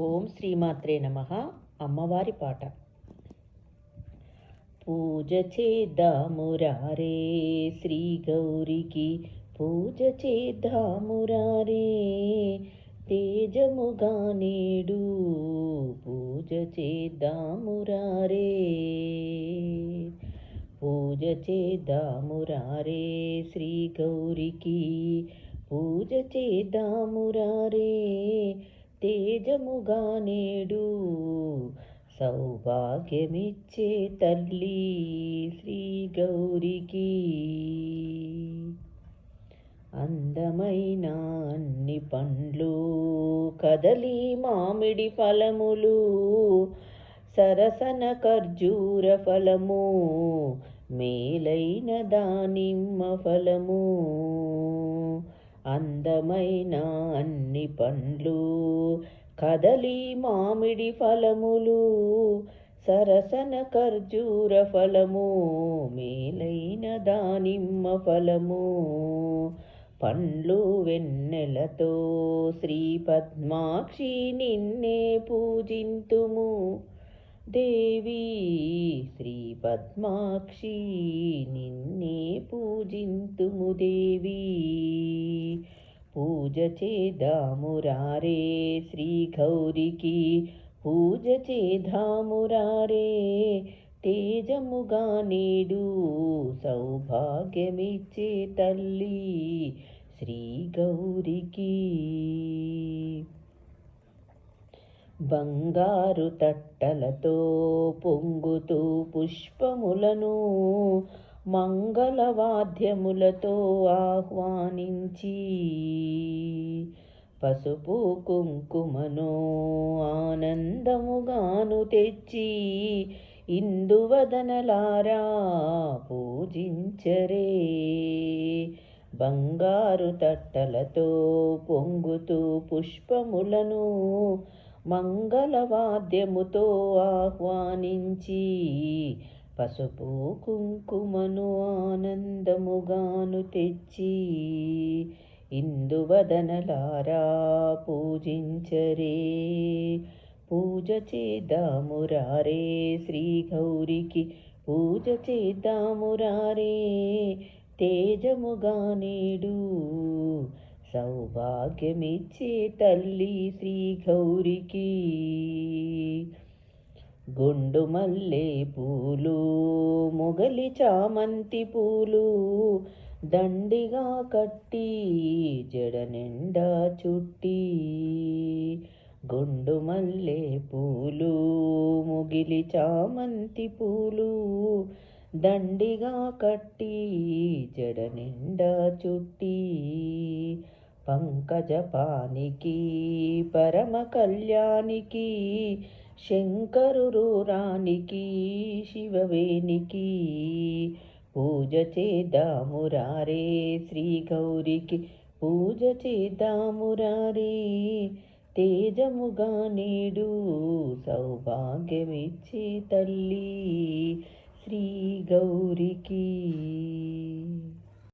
ఓం శ్రీమాత్రే నమః. అమ్మవారి పాట. పూజ చేద్దామురారే శ్రీ గౌరికి, పూజ చేద్దామురారే తేజముగా నేడు, పూజ చేద్దామురారే, పూజ చేద్దామురారే శ్రీ గౌరికి, పూజ చేద్దామురారే తేజముగా నేడు, సౌభాగ్యమిచ్చే తల్లి శ్రీ గౌరికి. అందమైన అన్ని పండ్లు, కదలి మామిడి ఫలములు, సరసన ఖర్జూర ఫలము, మేలైన దానిమ్మ ఫలము. అందమైన అన్ని పండ్లు, కదలి మామిడి ఫలములు, సరసన ఖర్జూర ఫలము, మేలైన దానిమ్మ ఫలము. పండ్లు వెన్నెలతో శ్రీ పద్మాక్షి నిన్నే పూజింతుము దేవి, శ్రీ పద్మాక్షి నిన్నే పూజింతుము దేవి. పూజ చేద్దామురారే శ్రీ గౌరికి, పూజ చేద్దామురారే తేజముగా నేడు, సౌభాగ్యమిచ్చే తల్లి శ్రీ గౌరికి. బంగారు తట్టలతో పొంగుతూ పుష్పములను, మంగళవాద్యములతో ఆహ్వానించి, పసుపు కుంకుమను ఆనందముగాను తెచ్చి, ఇందువదనలారా పూజించరే. బంగారు తట్టలతో పొంగుతూ పుష్పములను, మంగళవాద్యముతో ఆహ్వానించి, పసుపు కుంకుమను ఆనందముగాను తెచ్చి, ఇందువదనలారా పూజించరే. పూజ చేద్దామురారే శ్రీ గౌరికి, పూజ చేద్దామురారే తేజముగా నేడు, సౌభాగ్యమిచ్చే తల్లి శ్రీ గౌరికి. గుండు మల్లె పూలు, మొగలి చామంతి పూలు, దండిగా కట్టి జడ నిండా చుట్టి. గుండు మల్లె పూలు, మొగిలి చామంతి పూలు, దండిగా కట్టి జడ నిండా చుట్టి. పంకజపానికి పరమ కళ్యాణికి, శంకరురానికి శివవేనికి, పూజ చేద్దామురారే శ్రీ గౌరికి, పూజ చేద్దామురారే తేజముగా నేడు, సౌభాగ్యమిచ్చే తల్లి శ్రీ గౌరికి.